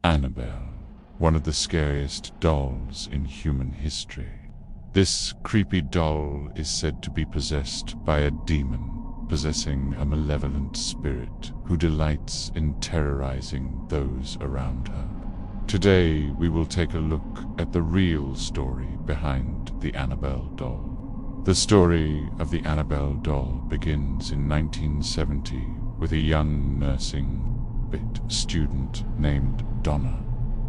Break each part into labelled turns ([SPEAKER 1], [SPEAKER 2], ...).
[SPEAKER 1] Annabelle, one of the scariest dolls in human history. This creepy doll is said to be possessed by a demon, possessing a malevolent spirit who delights in terrorizing those around her. Today, we will take a look at the real story behind the Annabelle doll. The story of the Annabelle doll begins in 1970 with a young nursing student named Donna.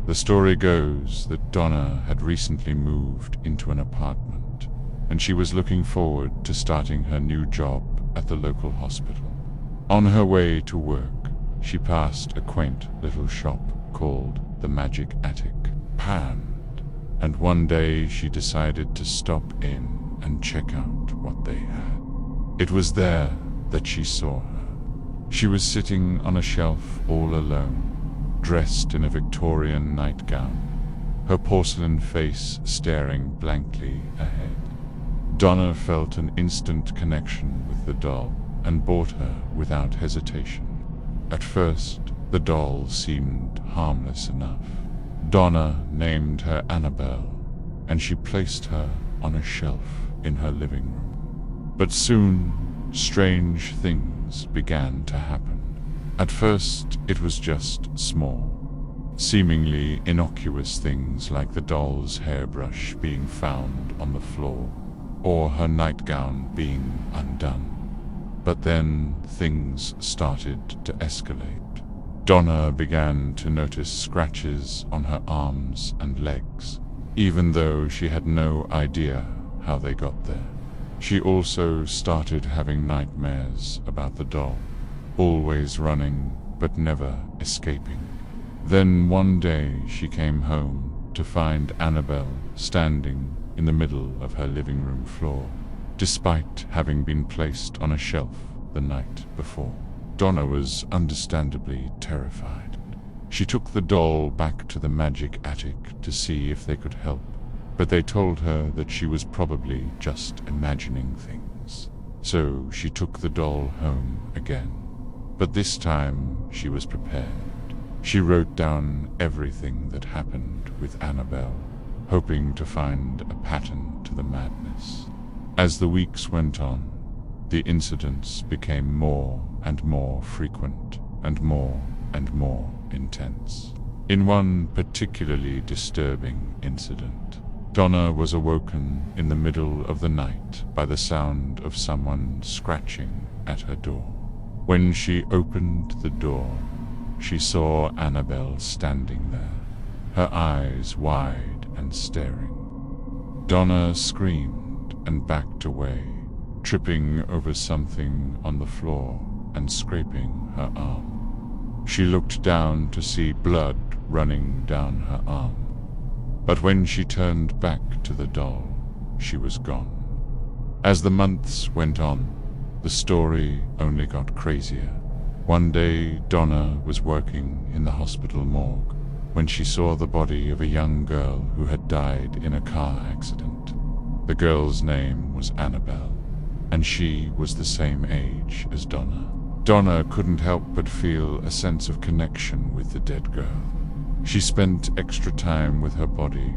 [SPEAKER 1] The story goes that Donna had recently moved into an apartment, and she was looking forward to starting her new job at the local hospital. On her way to work, she passed a quaint little shop called the Magic Attic, and one day she decided to stop in and check out what they had. It was there that she saw her. She was sitting on a shelf all alone, dressed in a Victorian nightgown, her porcelain face staring blankly ahead. Donna felt an instant connection with the doll and bought her without hesitation. At first, the doll seemed harmless enough. Donna named her Annabelle, and she placed her on a shelf in her living room. But soon, strange things began to happen. At first, it was just small, seemingly innocuous things like the doll's hairbrush being found on the floor, or her nightgown being undone. But then things started to escalate. Donna began to notice scratches on her arms and legs, even though she had no idea how they got there. She also started having nightmares about the doll, always running but never escaping. Then one day she came home to find Annabelle standing in the middle of her living room floor, despite having been placed on a shelf the night before. Donna was understandably terrified. She took the doll back to the Magic Attic to see if they could help, but they told her that she was probably just imagining things. So she took the doll home again. But this time she was prepared. She wrote down everything that happened with Annabelle, hoping to find a pattern to the madness. As the weeks went on, the incidents became more and more frequent and more intense. In one particularly disturbing incident, Donna was awoken in the middle of the night by the sound of someone scratching at her door. When she opened the door, she saw Annabelle standing there, her eyes wide and staring. Donna screamed and backed away, tripping over something on the floor and scraping her arm. She looked down to see blood running down her arm. But when she turned back to the doll, she was gone. As the months went on, the story only got crazier. One day, Donna was working in the hospital morgue when she saw the body of a young girl who had died in a car accident. The girl's name was Annabelle, and she was the same age as Donna. Donna couldn't help but feel a sense of connection with the dead girl. She spent extra time with her body,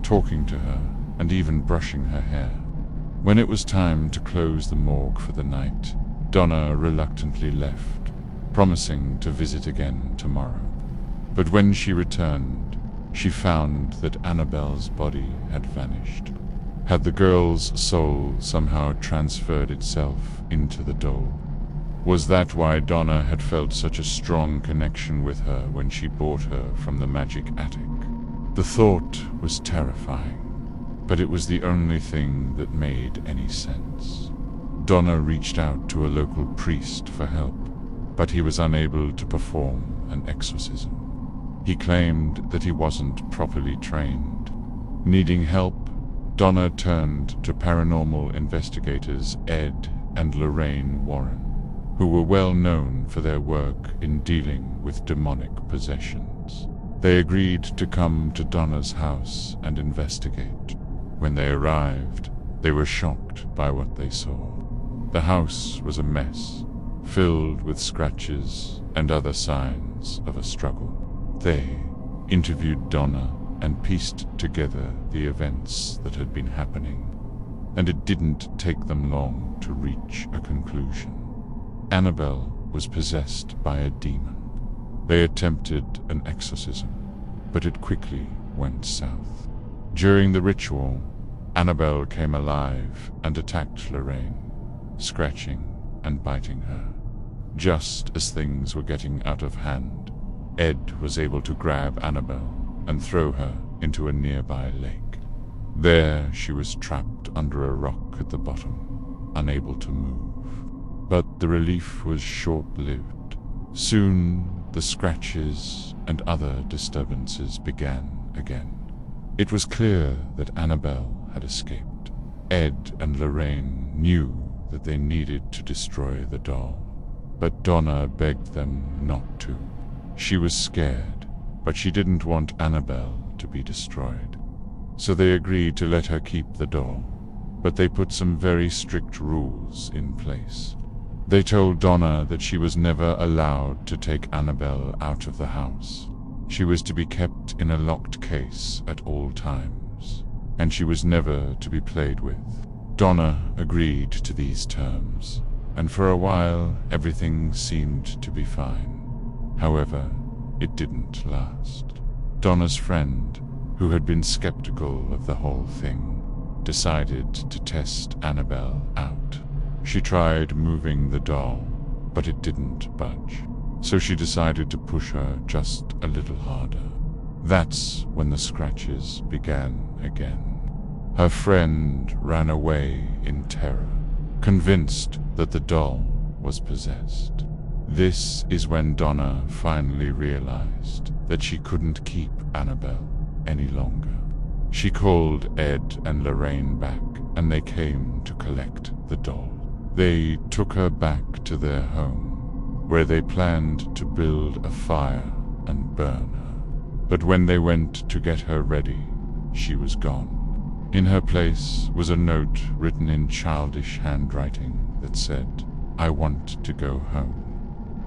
[SPEAKER 1] talking to her, and even brushing her hair. When it was time to close the morgue for the night, Donna reluctantly left, promising to visit again tomorrow. But when she returned, she found that Annabelle's body had vanished. Had the girl's soul somehow transferred itself into the doll? Was that why Donna had felt such a strong connection with her when she bought her from the Magic Attic? The thought was terrifying, but it was the only thing that made any sense. Donna reached out to a local priest for help, but he was unable to perform an exorcism. He claimed that he wasn't properly trained. Needing help, Donna turned to paranormal investigators Ed and Lorraine Warren, who were well known for their work in dealing with demonic possessions. They agreed to come to Donna's house and investigate. When they arrived, they were shocked by what they saw. The house was a mess, filled with scratches and other signs of a struggle. They interviewed Donna, and pieced together the events that had been happening. And it didn't take them long to reach a conclusion. Annabelle was possessed by a demon. They attempted an exorcism, but it quickly went south. During the ritual, Annabelle came alive and attacked Lorraine, scratching and biting her. Just as things were getting out of hand, Ed was able to grab Annabelle and throw her into a nearby lake. There she was trapped under a rock at the bottom, unable to move. But the relief was short-lived. Soon the scratches and other disturbances began again. It was clear that Annabelle had escaped. Ed and Lorraine knew that they needed to destroy the doll, but Donna begged them not to. She was scared, but she didn't want Annabelle to be destroyed. So they agreed to let her keep the doll, but they put some very strict rules in place. They told Donna that she was never allowed to take Annabelle out of the house. She was to be kept in a locked case at all times, and she was never to be played with. Donna agreed to these terms, and for a while everything seemed to be fine. However, it didn't last. Donna's friend, who had been skeptical of the whole thing, decided to test Annabelle out. She tried moving the doll, but it didn't budge, so she decided to push her just a little harder. That's when the scratches began again. Her friend ran away in terror, convinced that the doll was possessed. This is when Donna finally realized that she couldn't keep Annabelle any longer. She called Ed and Lorraine back, and they came to collect the doll. They took her back to their home, where they planned to build a fire and burn her. But when they went to get her ready, she was gone. In her place was a note written in childish handwriting that said, "I want to go home."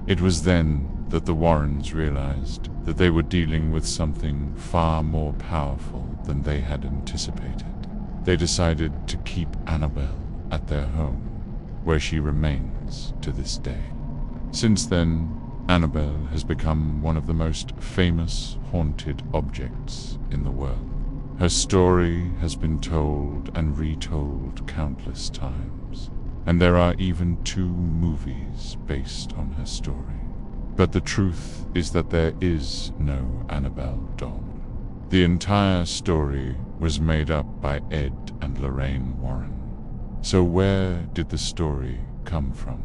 [SPEAKER 1] It was then that the Warrens realized that they were dealing with something far more powerful than they had anticipated. They decided to keep Annabelle at their home, where she remains to this day. Since then, Annabelle has become one of the most famous haunted objects in the world. Her story has been told and retold countless times, and there are even 2 movies based on her story. But the truth is that there is no Annabelle doll. The entire story was made up by Ed and Lorraine Warren. So where did the story come from?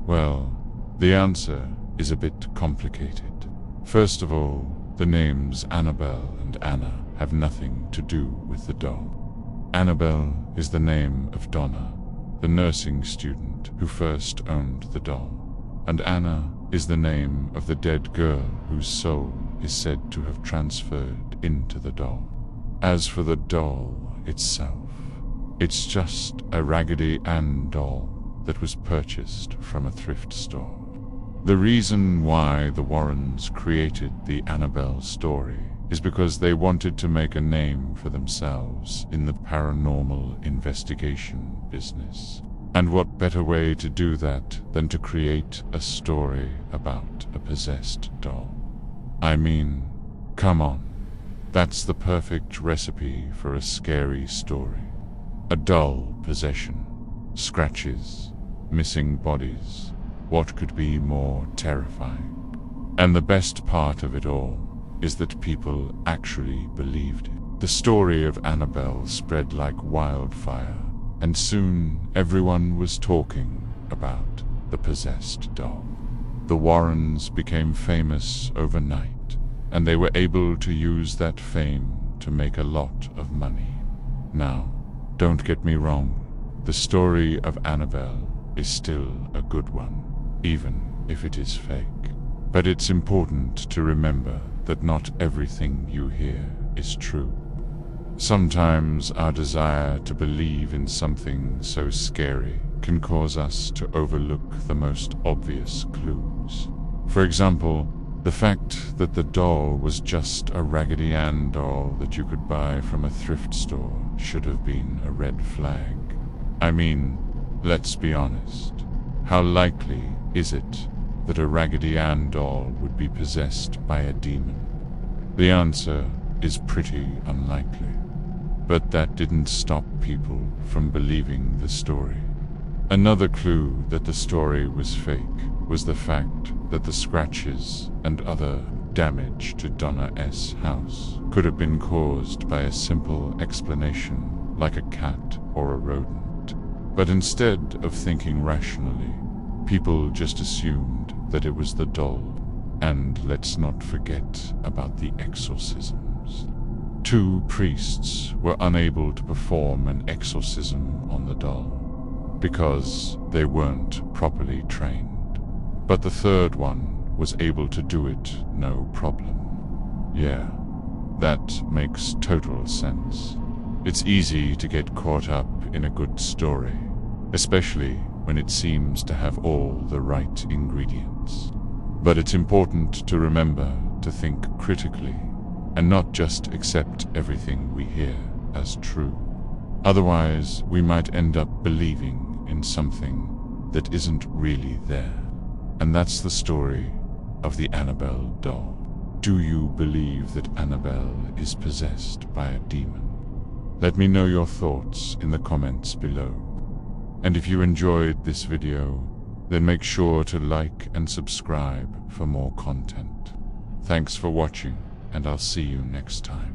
[SPEAKER 1] Well, the answer is a bit complicated. First of all, the names Annabelle and Anna have nothing to do with the doll. Annabelle is the name of Donna, the nursing student who first owned the doll, and Anna is the name of the dead girl whose soul is said to have transferred into the doll. As for the doll itself, it's just a Raggedy Ann doll that was purchased from a thrift store. The reason why the Warrens created the Annabelle story is because they wanted to make a name for themselves in the paranormal investigation business. And what better way to do that than to create a story about a possessed doll? I mean, come on. That's the perfect recipe for a scary story. A doll possession, scratches, missing bodies. What could be more terrifying? And the best part of it all is that people actually believed it. The story of Annabelle spread like wildfire, and soon everyone was talking about the possessed doll. The Warrens became famous overnight, and they were able to use that fame to make a lot of money. Now, don't get me wrong, the story of Annabelle is still a good one, even if it is fake. But it's important to remember that not everything you hear is true. Sometimes our desire to believe in something so scary can cause us to overlook the most obvious clues. For example, The fact that the doll was just a Raggedy Ann doll that you could buy from a thrift store should have been a red flag. I mean, let's be honest. How likely is it that a Raggedy Ann doll would be possessed by a demon? The answer is pretty unlikely. But that didn't stop people from believing the story. Another clue that the story was fake was the fact that the scratches and other damage to Donna S. house could have been caused by a simple explanation like a cat or a rodent. But instead of thinking rationally, people just assumed that it was the doll. And let's not forget about the exorcisms. 2 priests were unable to perform an exorcism on the doll because they weren't properly trained. But the third one was able to do it no problem. Yeah, that makes total sense. It's easy to get caught up in a good story, especially when it seems to have all the right ingredients. But it's important to remember to think critically and not just accept everything we hear as true. Otherwise, we might end up believing in something that isn't really there. And that's the story of the Annabelle doll. Do you believe that Annabelle is possessed by a demon? Let me know your thoughts in the comments below. And if you enjoyed this video, then make sure to like and subscribe for more content. Thanks for watching, and I'll see you next time.